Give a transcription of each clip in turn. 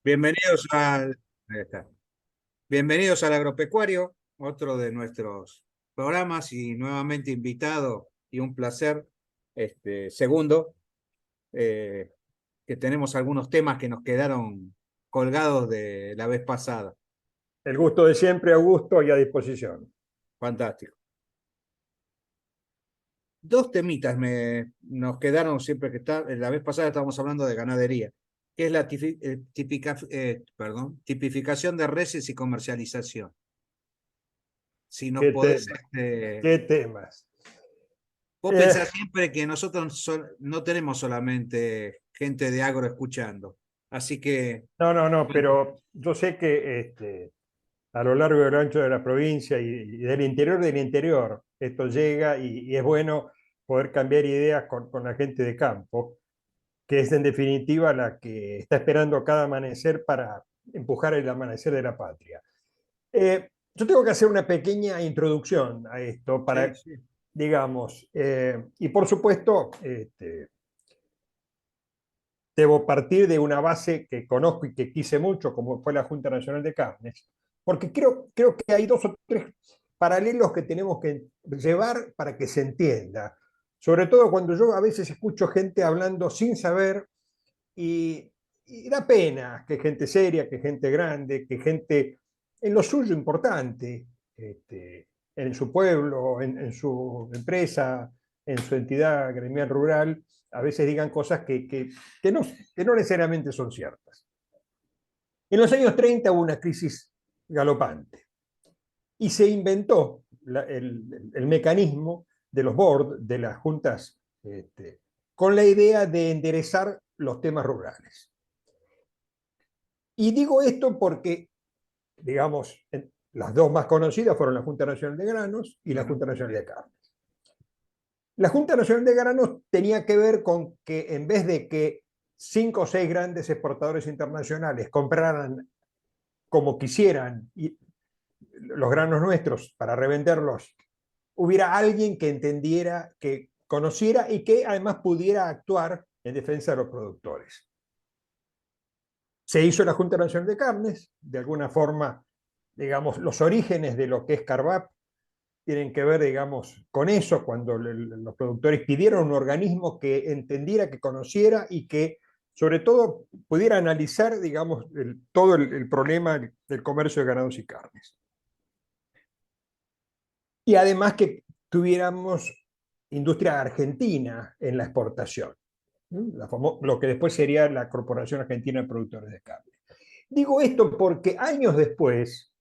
Bienvenidos ahí está. Bienvenidos al Agropecuario, otro de nuestros programas y nuevamente invitado y un placer, segundo, eh, que tenemos algunos temas que nos quedaron colgados de la vez pasada. El gusto de siempre, Augusto, y a disposición. Fantástico. Dos temitas nos quedaron siempre que está, la vez pasada estábamos hablando de ganadería, que es la tipificación de reses y comercialización. Si nos ¿Qué podés, temas? ¿Qué temas? vos Eh, pensás siempre que nosotros no tenemos solamente gente de agro escuchando. Así que, no, bueno, pero yo sé que a lo largo y del ancho de la provincia y del interior, esto llega y es bueno poder cambiar ideas con la gente de campo, que es en definitiva la que está esperando cada amanecer para empujar el amanecer de la patria. Yo tengo que hacer una pequeña introducción a esto sí, para, sí. digamos, y por supuesto, debo partir de una base que conozco y que quise mucho, como fue la Junta Nacional de Carnes, porque creo que hay dos o tres paralelos que tenemos que llevar para que se entienda. Sobre todo cuando yo a veces escucho gente hablando sin saber y da pena que gente seria, que gente grande, que gente en lo suyo importante, en su pueblo, en su empresa, en su entidad gremial rural, a veces digan cosas que no necesariamente son ciertas. En los años 30 hubo una crisis galopante y se inventó el mecanismo de los boards, de las juntas, con la idea de enderezar los temas rurales. Y digo esto porque, digamos, las dos más conocidas fueron la Junta Nacional de Granos y la Bueno, Junta Nacional sí. de Carne. La Junta Nacional de Granos tenía que ver con que en vez de que 5 o 6 grandes exportadores internacionales compraran como quisieran los granos nuestros para revenderlos, hubiera alguien que entendiera, que conociera y que además pudiera actuar en defensa de los productores. Se hizo la Junta Nacional de Carnes, de alguna forma, digamos, los orígenes de lo que es Carvap tienen que ver, digamos, con eso, cuando los productores pidieron un organismo que entendiera, que conociera y que, sobre todo, pudiera analizar, digamos, todo el problema del comercio de ganados y carnes. Y además que tuviéramos industria argentina en la exportación, ¿no? Lo que después sería la Corporación Argentina de Productores de Carne. Digo esto porque años después,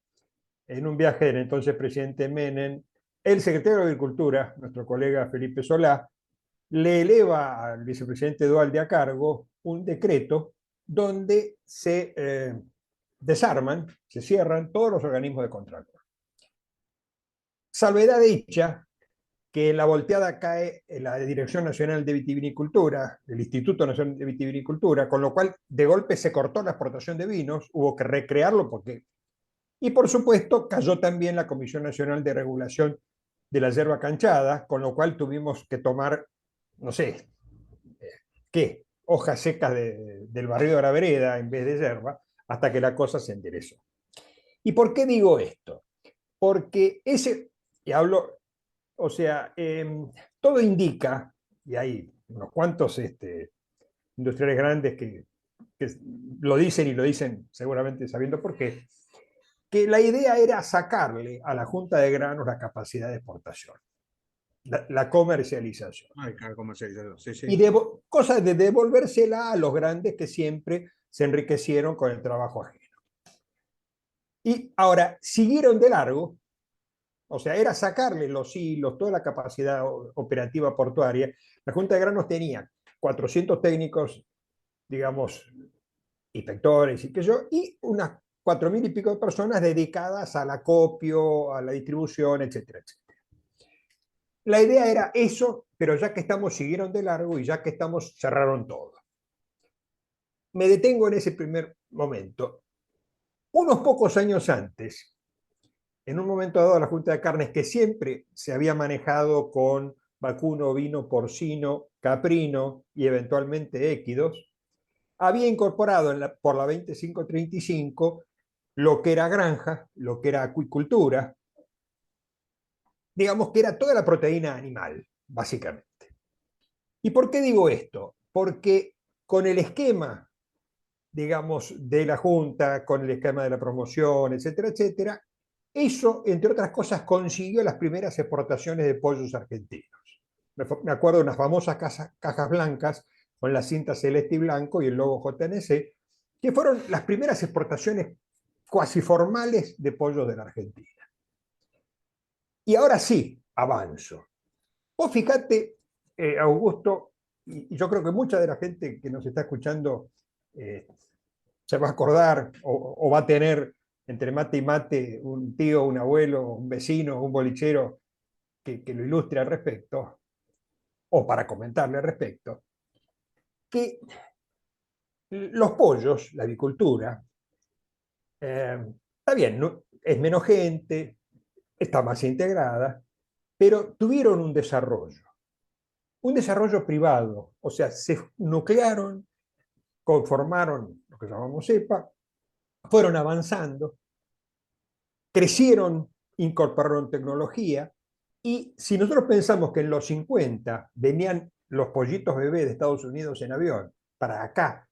en un viaje del entonces presidente Menem, el secretario de Agricultura, nuestro colega Felipe Solá, le eleva al vicepresidente Dualde a cargo un decreto donde se desarman, se cierran todos los organismos de control. Salvedad dicha que la volteada cae en la Dirección Nacional de Vitivinicultura, el Instituto Nacional de Vitivinicultura, con lo cual de golpe se cortó la exportación de vinos, hubo que recrearlo porque... Y por supuesto cayó también la Comisión Nacional de Regulación de la Yerba Canchada, con lo cual tuvimos que tomar, no sé, ¿qué? Hojas secas del barrio de la vereda en vez de yerba, hasta que la cosa se enderezó. ¿Y por qué digo esto? Porque y hablo, o sea, todo indica, y hay unos cuantos industriales grandes que lo dicen y lo dicen seguramente sabiendo por qué, que la idea era sacarle a la Junta de Granos la capacidad de exportación, la comercialización, Ay, cada comercializador. Sí, y sí. cosas de devolvérsela a los grandes que siempre se enriquecieron con el trabajo ajeno. Y ahora siguieron de largo, o sea, era sacarle los hilos, toda la capacidad operativa portuaria. La Junta de Granos tenía 400 técnicos, digamos, inspectores y qué yo, y unas 4.000 y pico de personas dedicadas al acopio, a la distribución, etcétera, etcétera. La idea era eso, pero ya que estamos, siguieron de largo y ya que estamos, cerraron todo. Me detengo en ese primer momento. Unos pocos años antes, en un momento dado, la Junta de Carnes, que siempre se había manejado con vacuno, ovino, porcino, caprino y eventualmente équidos, había incorporado por la 2535 lo que era granja, lo que era acuicultura, digamos que era toda la proteína animal, básicamente. ¿Y por qué digo esto? Porque con el esquema, digamos, de la Junta, con el esquema de la promoción, etcétera, etcétera, eso, entre otras cosas, consiguió las primeras exportaciones de pollos argentinos. Me acuerdo de unas famosas cajas blancas con la cinta celeste y blanco y el logo JNC, que fueron las primeras exportaciones cuasi formales de pollos de la Argentina. Y ahora sí, avanzo. Vos fíjate, Augusto, y yo creo que mucha de la gente que nos está escuchando se va a acordar o va a tener entre mate y mate un tío, un abuelo, un vecino, un bolichero que lo ilustre al respecto, o para comentarle al respecto, que los pollos, la avicultura, está bien, ¿no? Es menos gente, está más integrada, pero tuvieron un desarrollo privado, o sea, se nuclearon, conformaron lo que llamamos cepa, fueron avanzando, crecieron, incorporaron tecnología, y si nosotros pensamos que en los 50 venían los pollitos bebés de Estados Unidos en avión para acá,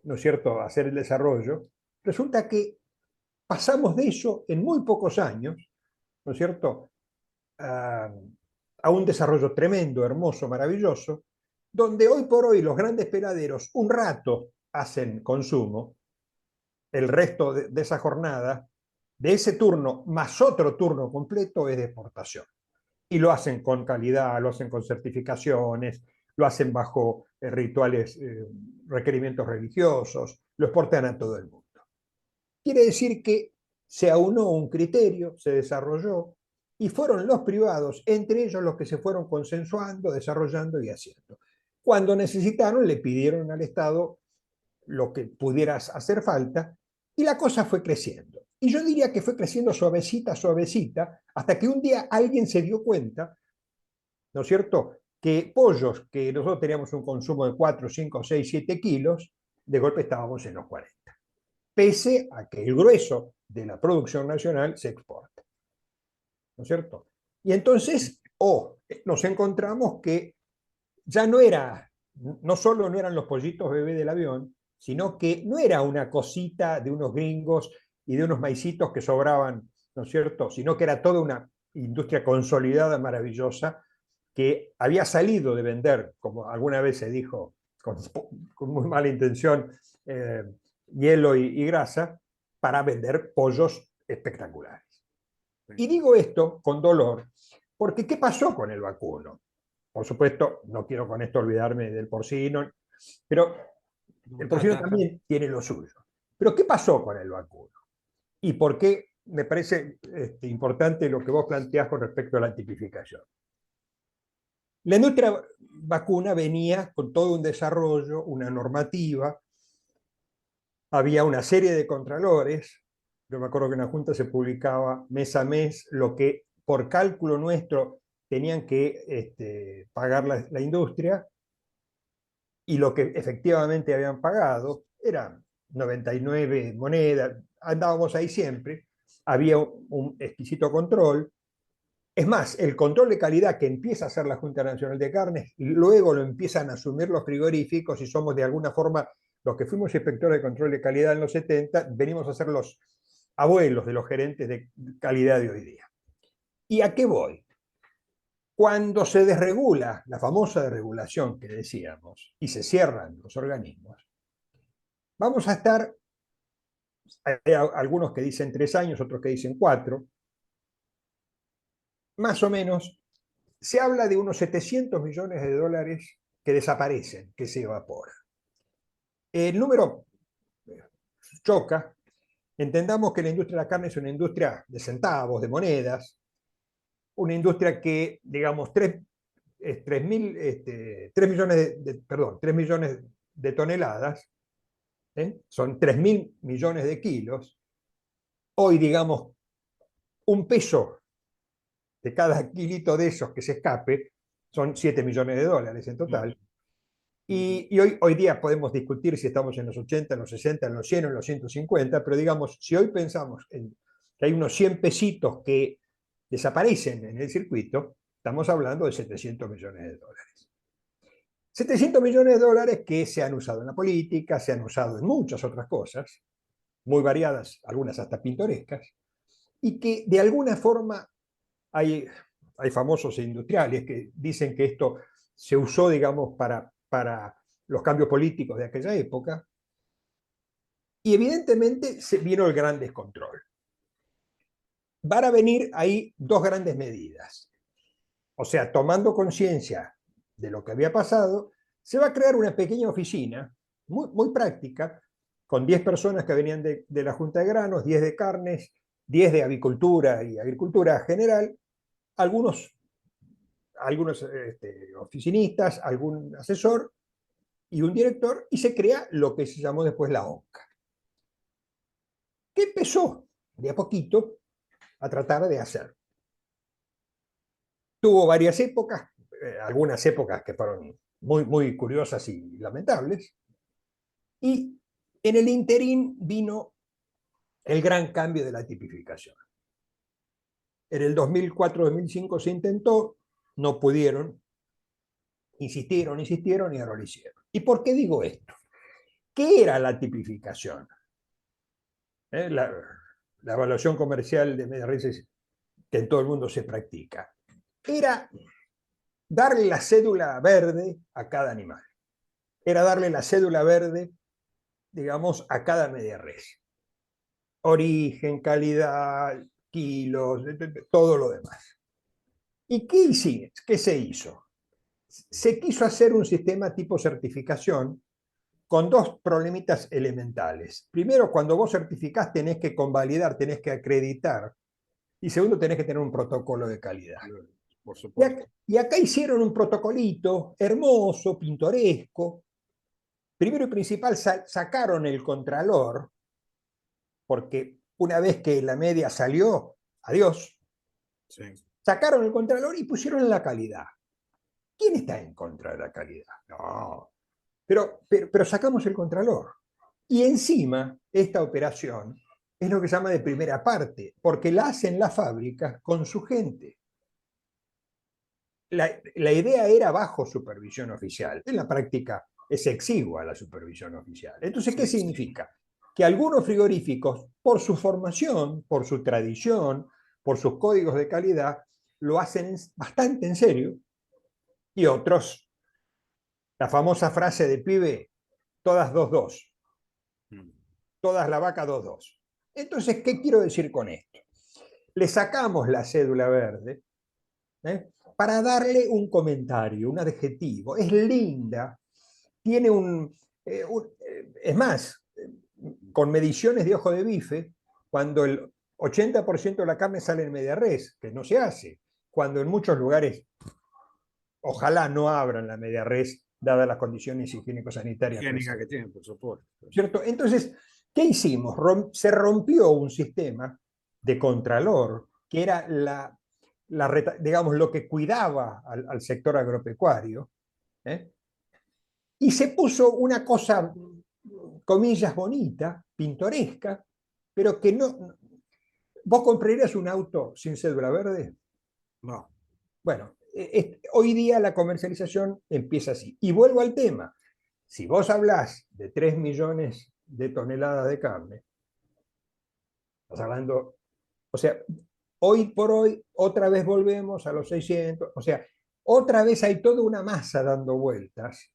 ¿no es cierto?, a hacer el desarrollo, resulta que pasamos de eso en muy pocos años, ¿no es cierto?, a un desarrollo tremendo, hermoso, maravilloso, donde hoy por hoy los grandes peladeros un rato hacen consumo, el resto de esa jornada, de ese turno más otro turno completo es de exportación. Y lo hacen con calidad, lo hacen con certificaciones, lo hacen bajo rituales, requerimientos religiosos, lo exportan a todo el mundo. Quiere decir que se aunó un criterio, se desarrolló, y fueron los privados, entre ellos los que se fueron consensuando, desarrollando y haciendo. Cuando necesitaron, le pidieron al Estado lo que pudiera hacer falta, y la cosa fue creciendo. Y yo diría que fue creciendo suavecita, suavecita, hasta que un día alguien se dio cuenta, ¿no es cierto?, que pollos que nosotros teníamos un consumo de 4, 5, 6, 7 kilos, de golpe estábamos en los 40, pese a que el grueso de la producción nacional se exporta, ¿no es cierto? Y entonces, nos encontramos que ya no solo no eran los pollitos bebé del avión, sino que no era una cosita de unos gringos y de unos maicitos que sobraban, ¿no es cierto?, sino que era toda una industria consolidada, maravillosa, que había salido de vender, como alguna vez se dijo con muy mala intención, hielo y grasa, para vender pollos espectaculares. Y digo esto con dolor, porque ¿qué pasó con el vacuno? Por supuesto, no quiero con esto olvidarme del porcino, pero el porcino también tiene lo suyo. Pero ¿qué pasó con el vacuno? ¿Y por qué me parece importante lo que vos planteás con respecto a la tipificación? La industria vacuna venía con todo un desarrollo, una normativa, había una serie de contralores. Yo me acuerdo que en la Junta se publicaba mes a mes lo que por cálculo nuestro tenían que pagar la industria, y lo que efectivamente habían pagado eran 99 monedas, andábamos ahí siempre, había un exquisito control. Es más, el control de calidad que empieza a hacer la Junta Nacional de Carnes, luego lo empiezan a asumir los frigoríficos, y somos de alguna forma los que fuimos inspectores de control de calidad en los 70, venimos a ser los abuelos de los gerentes de calidad de hoy día. ¿Y a qué voy? Cuando se desregula, la famosa desregulación que decíamos, y se cierran los organismos, vamos a estar, hay algunos que dicen 3 años, otros que dicen 4, más o menos, se habla de unos 700 millones de dólares que desaparecen, que se evaporan. El número choca. Entendamos que la industria de la carne es una industria de centavos, de monedas, una industria que, digamos, 3 millones perdón, 3 millones de toneladas, son 3.000 millones de kilos. Hoy, digamos, un peso de cada kilito de esos que se escape son 7 millones de dólares en total. Y hoy día podemos discutir si estamos en los 80, en los 60, en los 100, en los 150, pero digamos, si hoy pensamos que hay unos 100 pesitos que desaparecen en el circuito, estamos hablando de 700 millones de dólares. 700 millones de dólares que se han usado en la política, se han usado en muchas otras cosas, muy variadas, algunas hasta pintorescas, y que de alguna forma hay famosos industriales que dicen que esto se usó, digamos, para los cambios políticos de aquella época, y evidentemente se vino el gran descontrol. Van a venir ahí dos grandes medidas. O sea, tomando conciencia de lo que había pasado, se va a crear una pequeña oficina muy práctica, con 10 personas que venían de la Junta de Granos, 10 de carnes, 10 de avicultura y agricultura general, algunos oficinistas, algún asesor y un director, y se crea lo que se llamó después la ONCA, que empezó de a poquito a tratar de hacer. Tuvo varias épocas, algunas épocas que fueron muy curiosas y lamentables, y en el interín vino el gran cambio de la tipificación. En el 2004-2005 se intentó, no pudieron, insistieron y ahora lo hicieron. ¿Y por qué digo esto? ¿Qué era la tipificación? La evaluación comercial de medias res que en todo el mundo se practica. Era darle la cédula verde a cada animal. Era darle la cédula verde, digamos, a cada media res. Origen, calidad, kilos, todo lo demás. ¿Y qué se hizo? Se quiso hacer un sistema tipo certificación con dos problemitas elementales. Primero, cuando vos certificás tenés que convalidar, tenés que acreditar. Y segundo, tenés que tener un protocolo de calidad. Por supuesto. Y acá hicieron un protocolito hermoso, pintoresco. Primero y principal, sacaron el contralor, porque una vez que la media salió, adiós, Sí. sacaron el contralor y pusieron la calidad. ¿Quién está en contra de la calidad? No. Pero sacamos el contralor. Y encima, esta operación es lo que se llama de primera parte, porque la hacen las fábricas con su gente. La idea era bajo supervisión oficial. En la práctica es exigua la supervisión oficial. Entonces, ¿qué significa? Que algunos frigoríficos, por su formación, por su tradición, por sus códigos de calidad, lo hacen bastante en serio, y otros, la famosa frase de pibe, todas 2-2, todas la vaca 2-2. Entonces, ¿qué quiero decir con esto? Le sacamos la cédula verde, para darle un comentario, un adjetivo. Es linda, tiene es más, con mediciones de ojo de bife, cuando el 80% de la carne sale en media res, que no se hace, cuando en muchos lugares ojalá no abran la media res, dadas las condiciones higiénico-sanitarias. Higiénica que tienen, por supuesto. ¿Cierto? Entonces, ¿qué hicimos? Se rompió un sistema de contralor, que era digamos, lo que cuidaba al sector agropecuario, ¿eh? Y se puso una cosa, comillas, bonita, pintoresca, pero que no... ¿Vos comprarías un auto sin cédula verde? No. Bueno, hoy día la comercialización empieza así. Y vuelvo al tema. Si vos hablás de 3 millones de toneladas de carne, estás hablando, o sea, hoy por hoy otra vez volvemos a los 600, o sea, otra vez hay toda una masa dando vueltas,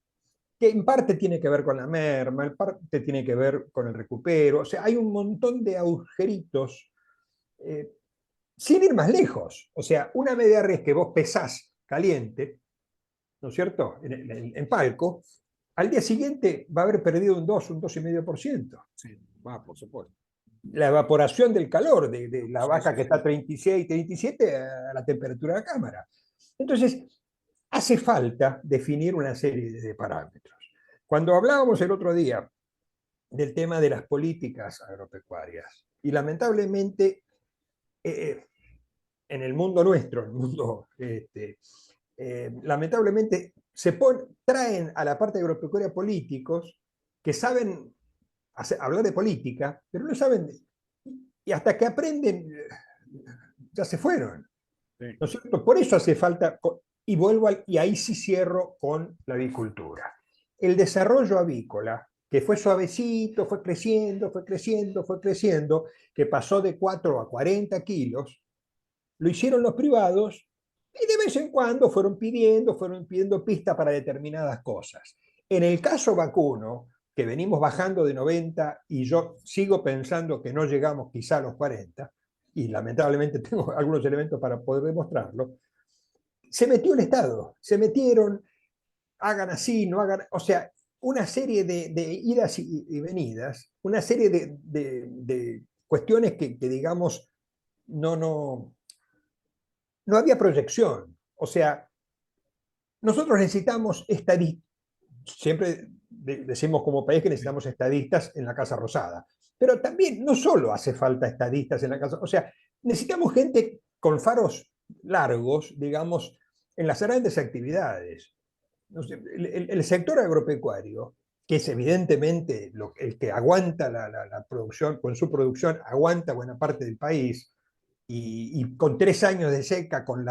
que en parte tiene que ver con la merma, en parte tiene que ver con el recupero, o sea, hay un montón de agujeritos, sin ir más lejos. O sea, una media res que vos pesás caliente, ¿no es cierto?, en palco, al día siguiente va a haber perdido un 2, un 2,5%. Sí, va, por supuesto. La evaporación del calor de la vaca que está a 36, 37 a la temperatura de la cámara. Entonces, hace falta definir una serie de parámetros. Cuando hablábamos el otro día del tema de las políticas agropecuarias, y lamentablemente en el mundo nuestro, lamentablemente traen a la parte agropecuaria políticos que saben hablar de política, pero no saben, y hasta que aprenden, ya se fueron. Sí. ¿No es cierto? Por eso hace falta, y vuelvo y ahí sí cierro con la avicultura. El desarrollo avícola, que fue suavecito, fue creciendo, fue creciendo, fue creciendo, que pasó de 4 a 40 kilos, lo hicieron los privados y de vez en cuando fueron pidiendo pista para determinadas cosas. En el caso vacuno, que venimos bajando de 90 y yo sigo pensando que no llegamos quizá a los 40, y lamentablemente tengo algunos elementos para poder demostrarlo, se metió el Estado, se metieron, hagan así, no hagan, o sea, una serie de idas y venidas, una serie de cuestiones que, digamos, no había proyección. O sea, nosotros necesitamos estadistas, siempre decimos como país que necesitamos estadistas en la Casa Rosada, pero también no solo hace falta estadistas en la Casa, o sea, necesitamos gente con faros largos, digamos, en las grandes actividades. No sé, el sector agropecuario, que es evidentemente el que aguanta la producción, con su producción aguanta buena parte del país, y con 3 años de seca, con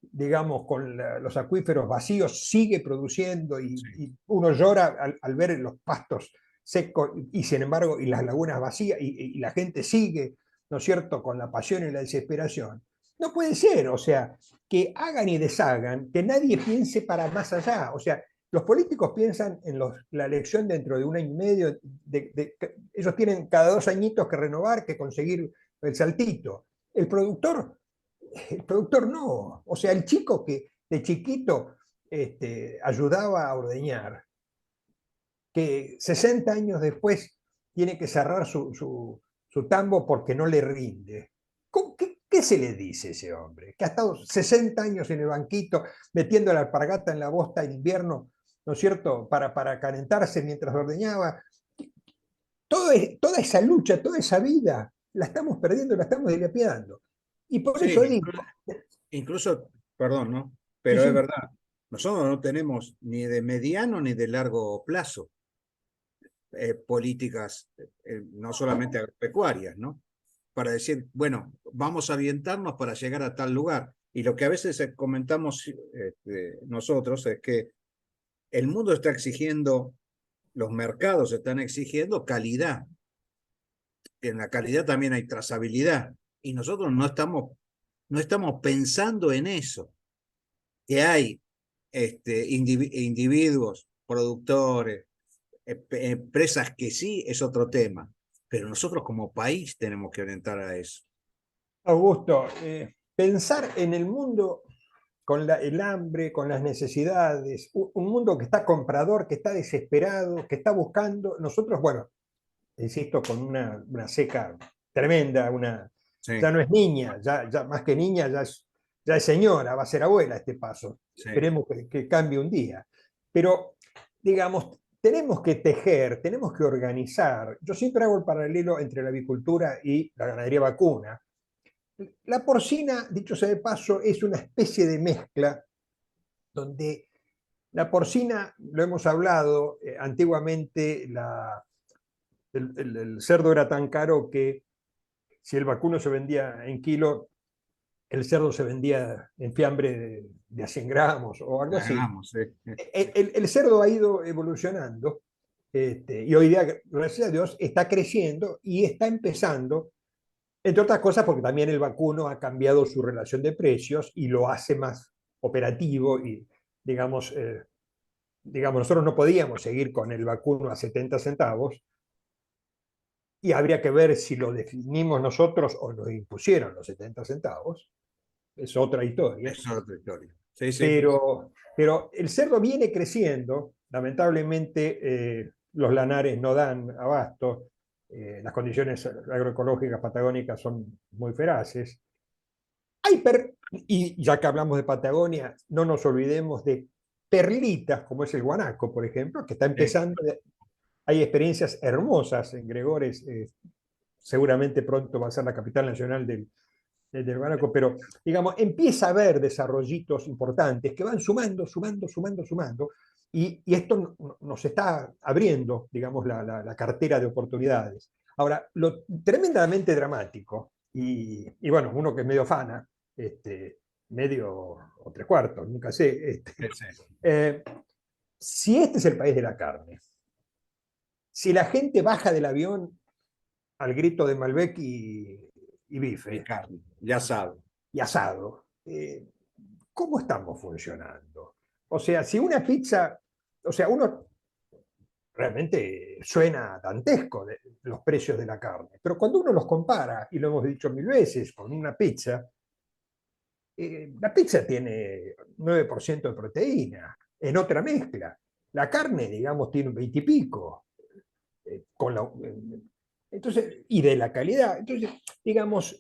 digamos, con los acuíferos vacíos, sigue produciendo Sí. y uno llora al ver los pastos secos y sin embargo, y las lagunas vacías y la gente sigue, ¿no es cierto?, con la pasión y la desesperación. No puede ser, o sea, que hagan y deshagan, que nadie piense para más allá. O sea, los políticos piensan en la elección dentro de 1 año y medio, ellos tienen cada 2 añitos que renovar, que conseguir el saltito. El productor, el productor no. O sea, el chico que de chiquito ayudaba a ordeñar, que 60 años después tiene que cerrar su tambo porque no le rinde. ¿Qué se le dice a ese hombre? Que ha estado 60 años en el banquito metiendo la alpargata en la bosta en invierno, ¿no es cierto?, para calentarse mientras ordeñaba. Toda esa lucha, toda esa vida, la estamos perdiendo, la estamos dilapidando. Y por Sí, eso digo, incluso, perdón, ¿no? sí, Pero es sí, verdad, nosotros no tenemos ni de mediano ni de largo plazo políticas, no solamente agropecuarias, ¿no? Para decir, bueno, vamos a orientarnos para llegar a tal lugar. Y lo que a veces comentamos nosotros es que el mundo está exigiendo, los mercados están exigiendo calidad. En la calidad también hay trazabilidad. Y nosotros no estamos pensando en eso. Que hay individuos, productores, empresas que sí, es otro tema. Pero nosotros como país tenemos que orientar a eso. Augusto, pensar en el mundo con el hambre, con las necesidades, un mundo que está comprador, que está desesperado, que está buscando, nosotros, bueno, insisto, con una seca tremenda, Sí, ya no es niña, ya más que niña, ya es señora, va a ser abuela a este paso. sí, Esperemos que cambie un día. Pero, digamos, tenemos que tejer, tenemos que organizar. Yo siempre hago el paralelo entre la avicultura y la ganadería vacuna. La porcina, dicho sea de paso, es una especie de mezcla donde la porcina, lo hemos hablado, antiguamente el cerdo era tan caro que si el vacuno se vendía en kilo, el cerdo se vendía en fiambre de a 100 gramos o algo así. hagamos, sí. El cerdo ha ido evolucionando y hoy día, gracias a Dios, está creciendo y está empezando, entre otras cosas porque también el vacuno ha cambiado su relación de precios y lo hace más operativo y, digamos, nosotros no podíamos seguir con el vacuno a 70 centavos y habría que ver si lo definimos nosotros o nos impusieron los 70 centavos, es otra historia, Es otra historia. Sí, sí. pero el cerdo viene creciendo, lamentablemente los lanares no dan abasto, las condiciones agroecológicas patagónicas son muy feraces. Y ya que hablamos de Patagonia, no nos olvidemos de perlitas, como es el guanaco, por ejemplo, que está Sí. empezando. Hay experiencias hermosas en Gregores, seguramente pronto va a ser la capital nacional desde el Bánaco, pero digamos, empieza a haber desarrollitos importantes que van sumando, sumando, sumando, sumando, y esto nos está abriendo, digamos, la cartera de oportunidades. Ahora, lo tremendamente dramático, y bueno, uno que es medio fana, medio o tres cuartos, nunca sé, eh, si este es el país de la carne, si la gente baja del avión al grito de Malbec y Y bife carne, ya sabe. y asado, ¿cómo estamos funcionando? O sea, si una pizza, o sea, uno realmente suena dantesco de los precios de la carne, pero cuando uno los compara, y lo hemos dicho mil veces, con una pizza, la pizza tiene 9% de proteína en otra mezcla. La carne, digamos, tiene un 20 y pico. Con la, entonces, y de la calidad. Entonces, digamos,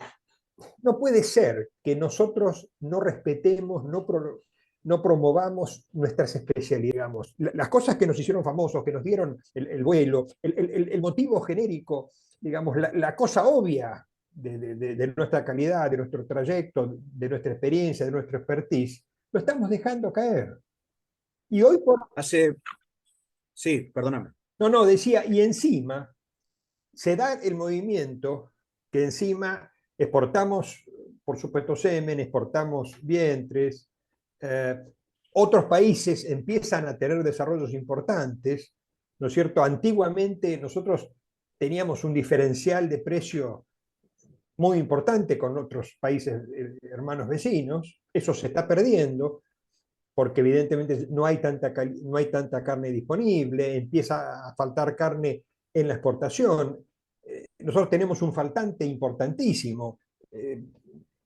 no puede ser que nosotros no respetemos, no promovamos nuestras especialidades, digamos, las cosas que nos hicieron famosos, que nos dieron el vuelo, el motivo genérico, digamos, la cosa obvia de nuestra calidad, de nuestro trayecto, de nuestra experiencia, de nuestro expertise, lo estamos dejando caer. Y hoy por... Sí, perdóname. No, no, decía, y encima se da el movimiento que encima exportamos, por supuesto, semen, exportamos vientres, eh, otros países empiezan a tener desarrollos importantes, ¿no es cierto? Antiguamente nosotros teníamos un diferencial de precio muy importante con otros países hermanos vecinos, eso se está perdiendo porque evidentemente no hay tanta carne disponible, empieza a faltar carne en la exportación. Nosotros tenemos un faltante importantísimo.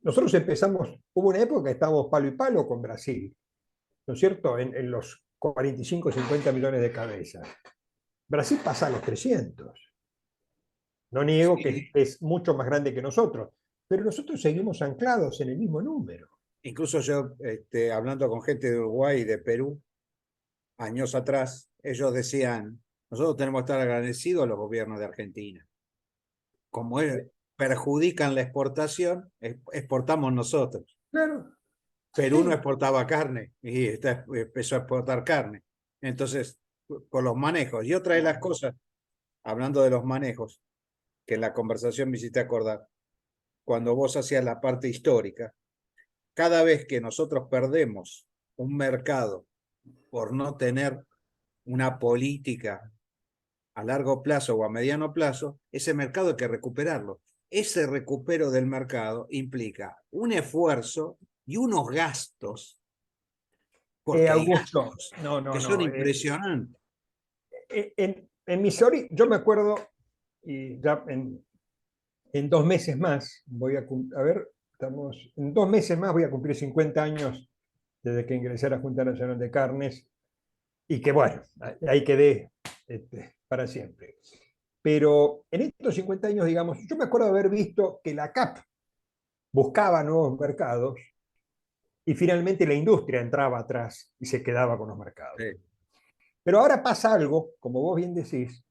Nosotros empezamos, hubo una época que estábamos palo y palo con Brasil, ¿no es cierto? En los 45, 50 millones de cabezas. Brasil pasa a los 300. No niego que Sí, es mucho más grande que nosotros, pero nosotros seguimos anclados en el mismo número. incluso yo, hablando con gente de Uruguay y de Perú, años atrás, ellos decían, nosotros tenemos que estar agradecidos a los gobiernos de Argentina. Como perjudican la exportación, exportamos nosotros. Claro, Perú no sí. exportaba carne y empezó a exportar carne. Entonces, por los manejos. Y otra de las cosas, hablando de los manejos, que en la conversación me hiciste acordar, cuando vos hacías la parte histórica, cada vez que nosotros perdemos un mercado por no tener una política a largo plazo o a mediano plazo, ese mercado hay que recuperarlo. Ese recupero del mercado implica un esfuerzo y unos gastos, porque hay Augusto, gastos no, no, que son no. impresionantes. En Missouri, yo me acuerdo, y ya en 2 meses más, a ver, en 2 meses más voy a cumplir 50 años desde que ingresé a la Junta Nacional de Carnes, y que bueno, ahí quedé para siempre. Pero en estos 50 años, digamos, yo me acuerdo de haber visto que la CAP buscaba nuevos mercados y finalmente la industria entraba atrás y se quedaba con los mercados. Sí. Pero ahora pasa algo, como vos bien decís,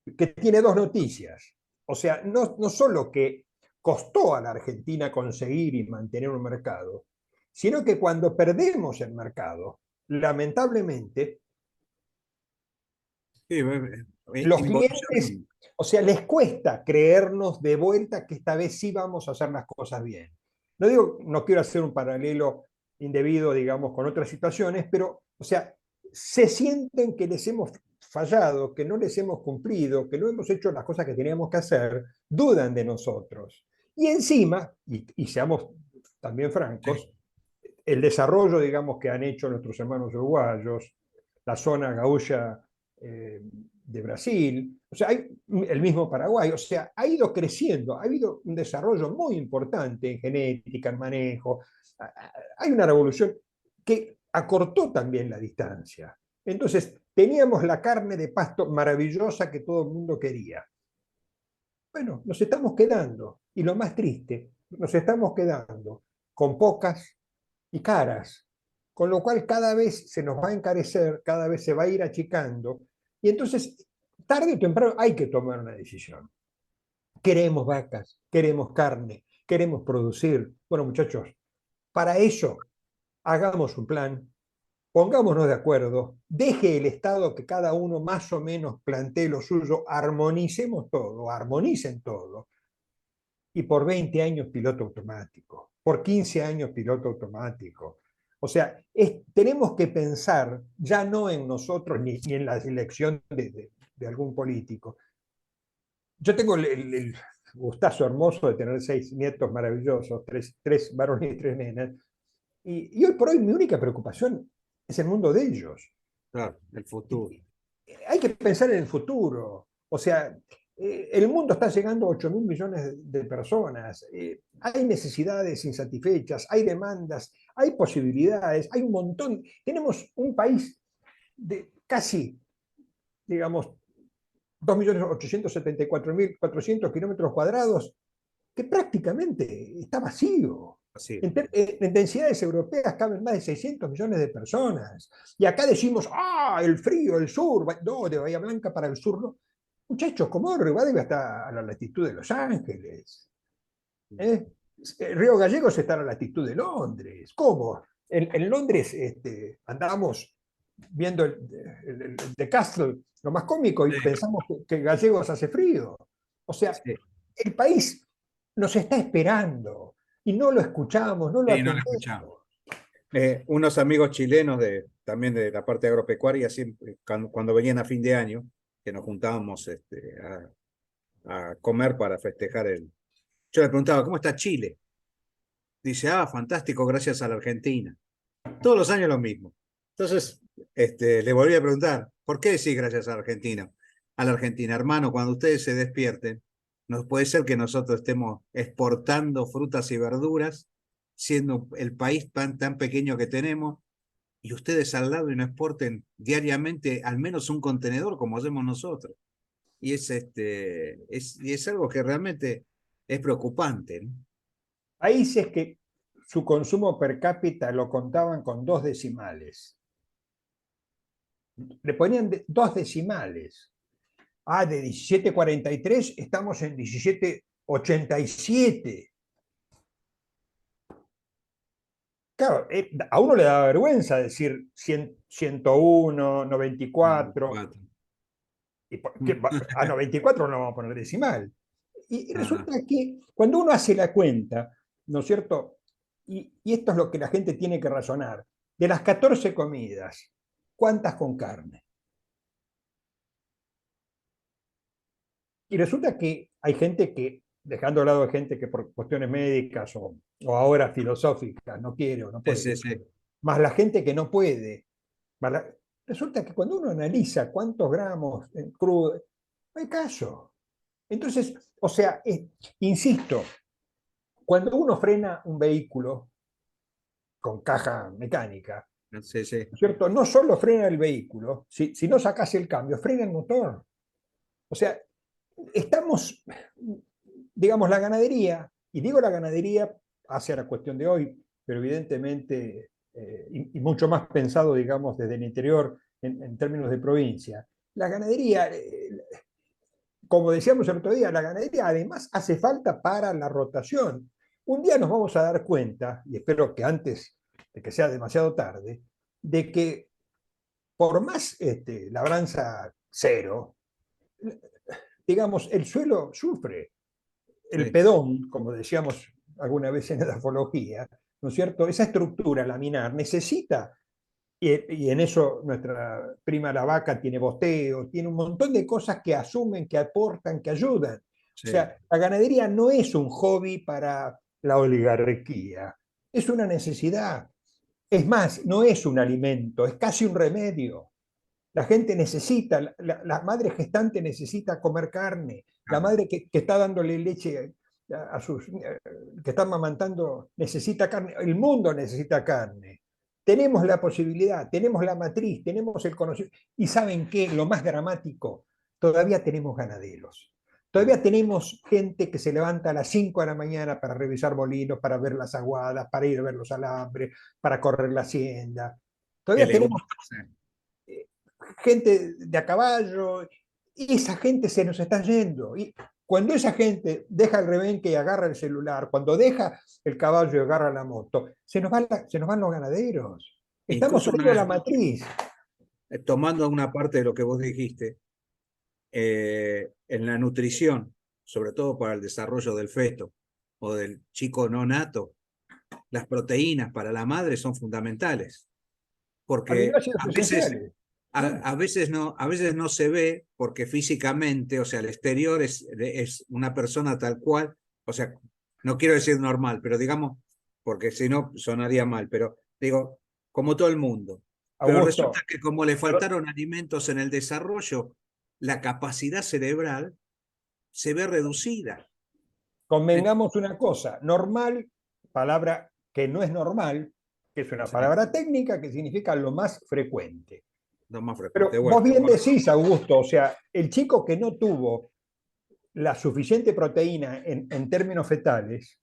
que tiene dos noticias. O sea, no solo que costó a la Argentina conseguir y mantener un mercado, sino que cuando perdemos el mercado, lamentablemente, Sí, los clientes, involución. o sea, les cuesta creernos de vuelta que esta vez sí vamos a hacer las cosas bien. No digo, no quiero hacer un paralelo indebido, digamos, con otras situaciones, pero, o sea, se sienten que les hemos fallado, que no les hemos cumplido, que no hemos hecho las cosas que teníamos que hacer, dudan de nosotros. Y encima, y seamos también Sí. francos, el desarrollo, digamos, que han hecho nuestros hermanos uruguayos, la zona gaúcha de Brasil, o sea, hay el mismo Paraguay, o sea, ha ido creciendo, ha habido un desarrollo muy importante en genética, en manejo, hay una revolución que acortó también la distancia. Entonces, teníamos la carne de pasto maravillosa que todo el mundo quería. Bueno, nos estamos quedando, y lo más triste, nos estamos quedando con pocas y caras, con lo cual cada vez se nos va a encarecer, cada vez se va a ir achicando, y entonces, tarde o temprano hay que tomar una decisión. Queremos vacas, queremos carne, queremos producir. Bueno, muchachos, para eso hagamos un plan, pongámonos de acuerdo, deje el Estado que cada uno más o menos plantee lo suyo, armonicemos todo, armonicen todo, y por 20 años piloto automático, por 15 años piloto automático. O sea, tenemos que pensar ya no en nosotros ni en la elección de algún político. Yo tengo el gustazo hermoso de tener 6 nietos maravillosos, tres varones y 3 nenas, y hoy por hoy mi única preocupación es el mundo de ellos. Claro, el futuro. Hay que pensar en el futuro. O sea, el mundo está llegando a 8 mil millones de personas. Hay necesidades insatisfechas, hay demandas, hay posibilidades, hay un montón. Tenemos un país de casi, digamos, 2.874.400 kilómetros cuadrados que prácticamente está vacío. Así. En densidades europeas caben más de 600 millones de personas. Y acá decimos, el frío, el sur, no, de Bahía Blanca para el sur, no. Muchachos, Comodoro Rivadavia está a la latitud de Los Ángeles. ¿eh? Río Gallegos está a la latitud de Londres. ¿Cómo? En Londres andamos viendo el The Castle, lo más cómico, y Sí, pensamos que Gallegos hace frío. O sea, sí. el país nos está esperando y no lo escuchamos, no lo Sí, no lo atendemos. escuchamos. Unos amigos chilenos también de la parte agropecuaria, siempre, cuando venían a fin de año, que nos juntábamos a comer para festejar el... Yo le preguntaba, ¿cómo está Chile? Dice, fantástico, gracias a la Argentina. Todos los años lo mismo. Entonces, le volví a preguntar, ¿por qué decís gracias a la Argentina? A la Argentina, hermano, cuando ustedes se despierten, no puede ser que nosotros estemos exportando frutas y verduras, siendo el país tan pequeño que tenemos, y ustedes al lado y no exporten diariamente al menos un contenedor como hacemos nosotros. Y es algo que realmente es preocupante, ¿no? Países que su consumo per cápita lo contaban con 2 decimales. Le ponían 2 decimales. De 17,43 estamos en 17,87. Claro, a uno le da vergüenza decir 100, 101, 94. 94. A 94 no vamos a poner decimal. Y Ajá. resulta que cuando uno hace la cuenta, ¿no es cierto? Y esto es lo que la gente tiene que razonar. De las 14 comidas, ¿cuántas con carne? Y resulta que hay gente que, dejando de lado a gente que por cuestiones médicas o ahora filosóficas no quiere o no Sí, sí, puede, sí. más la gente que no puede, resulta que cuando uno analiza cuántos gramos en crudo, no hay caso. Entonces, o sea, insisto, cuando uno frena un vehículo con caja mecánica, Sí, sí. ¿no es cierto? No solo frena el vehículo, si no sacas el cambio, frena el motor. O sea, estamos, digamos, la ganadería, y digo la ganadería hacia la cuestión de hoy, pero evidentemente, y mucho más pensado, digamos, desde el interior en términos de provincia, la ganadería, como decíamos el otro día, la ganadería además hace falta para la rotación. Un día nos vamos a dar cuenta, y espero que antes de que sea demasiado tarde, de que por más labranza cero, digamos, el suelo sufre. El Sí. pedón, como decíamos alguna vez en edafología, ¿no es cierto? Esa estructura laminar necesita, y en eso nuestra prima la vaca tiene bosteo, tiene un montón de cosas que asumen, que aportan, que ayudan. O Sí. sea, la ganadería no es un hobby para la oligarquía, es una necesidad. Es más, no es un alimento, es casi un remedio. La gente necesita, la madre gestante necesita comer carne, la Carne. madre que está dándole leche que está amamantando necesita carne, el mundo necesita carne. Tenemos la posibilidad, tenemos la matriz, tenemos el conocimiento. Y ¿saben qué? Lo más dramático, todavía tenemos ganaderos. Todavía tenemos gente que se levanta a las 5 de la mañana para revisar molinos, para ver las aguadas, para ir a ver los alambres, para correr la hacienda. Que Todavía le gusta. tenemos gente de a caballo, y esa gente se nos está yendo. cuando esa gente deja el rebenque y agarra el celular, cuando deja el caballo y agarra la moto, se nos van los ganaderos. Estamos Incluso perdiendo la matriz. tomando una parte de lo que vos dijiste, en la nutrición, sobre todo para el desarrollo del feto o del chico no nato, las proteínas para la madre son fundamentales, porque Aminoácidos esenciales. a veces no se ve porque físicamente, o sea, el exterior es una persona tal cual, o sea, no quiero decir normal, pero digamos, porque si no sonaría mal, pero digo, como todo el mundo. Pero Augusto, resulta que como le faltaron alimentos en el desarrollo, la capacidad cerebral se ve reducida. convengamos una cosa, normal, palabra que no es normal, que es una Sí, palabra técnica que significa lo más frecuente. lo más Pero frecuente. Bueno, vos bien decís, Augusto, o sea, el chico que no tuvo la suficiente proteína en términos fetales,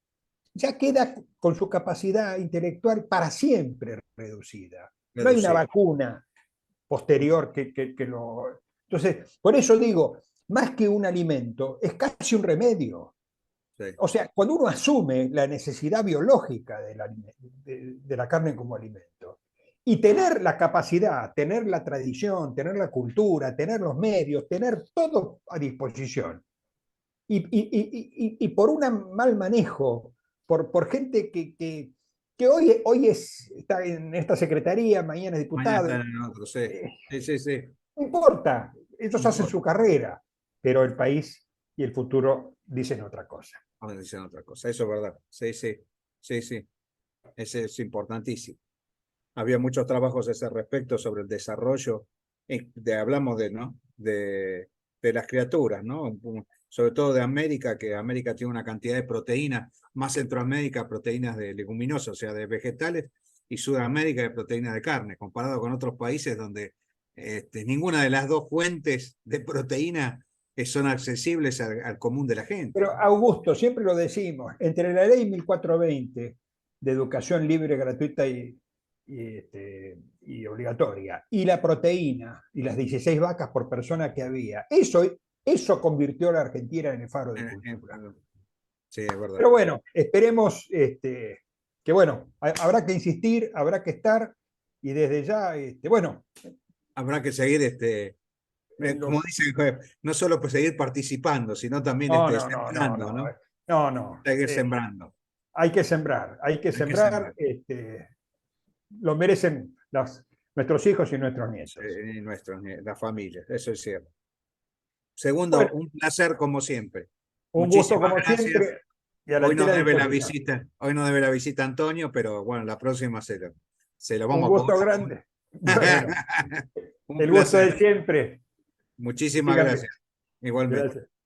ya queda con su capacidad intelectual para siempre reducida. No hay una reducida. vacuna posterior que lo... Entonces, por eso digo, más que un alimento, es casi un remedio. Sí, O sea, cuando uno asume la necesidad biológica de la carne como alimento y tener la capacidad, tener la tradición, tener la cultura, tener los medios, tener todo a disposición, y por un mal manejo, por gente que hoy está en esta secretaría, mañana es mañana diputado, están en otro, sí. Sí, sí, sí. no importa, ellos No hacen importa. su carrera, pero el país y el futuro dicen otra cosa. Ahora dicen otra cosa. Eso es verdad. Sí, sí. Sí, sí. Ese es importantísimo. Había muchos trabajos a ese respecto sobre el desarrollo. Hablamos de, ¿no? De las criaturas, ¿no? Sobre todo de América, que América tiene una cantidad de proteínas, más Centroamérica, proteínas de leguminosas, o sea, de vegetales, y Sudamérica de proteínas de carne, comparado con otros países donde ninguna de las dos fuentes de proteína son accesibles al común de la gente. Pero Augusto, siempre lo decimos, entre la ley 1420 de educación libre, gratuita y obligatoria, y la proteína y las 16 vacas por persona que había, eso convirtió a la Argentina en el faro de cultura. Sí, es verdad. Pero bueno, esperemos que bueno, habrá que insistir, habrá que estar, y desde ya, bueno, Habrá que seguir como los... dice, no solo pues seguir participando, sino también No, no, no, no, sembrando, no, ¿no? no, no. Seguir sembrando. Hay que sembrar, hay que Hay que sembrar, sembrar. lo merecen nuestros hijos y nuestros nietos. Las familias, eso es cierto. Segundo, Bueno, un placer como siempre. un gusto Muchísimas como gracias. siempre y a la entera disposición. Hoy nos debe la visita Antonio, pero bueno, la próxima se lo Un vamos a gusto cobrar. grande. Bueno, Un el gusto de placer. siempre. Muchísimas Síganme. gracias. Igualmente. Gracias.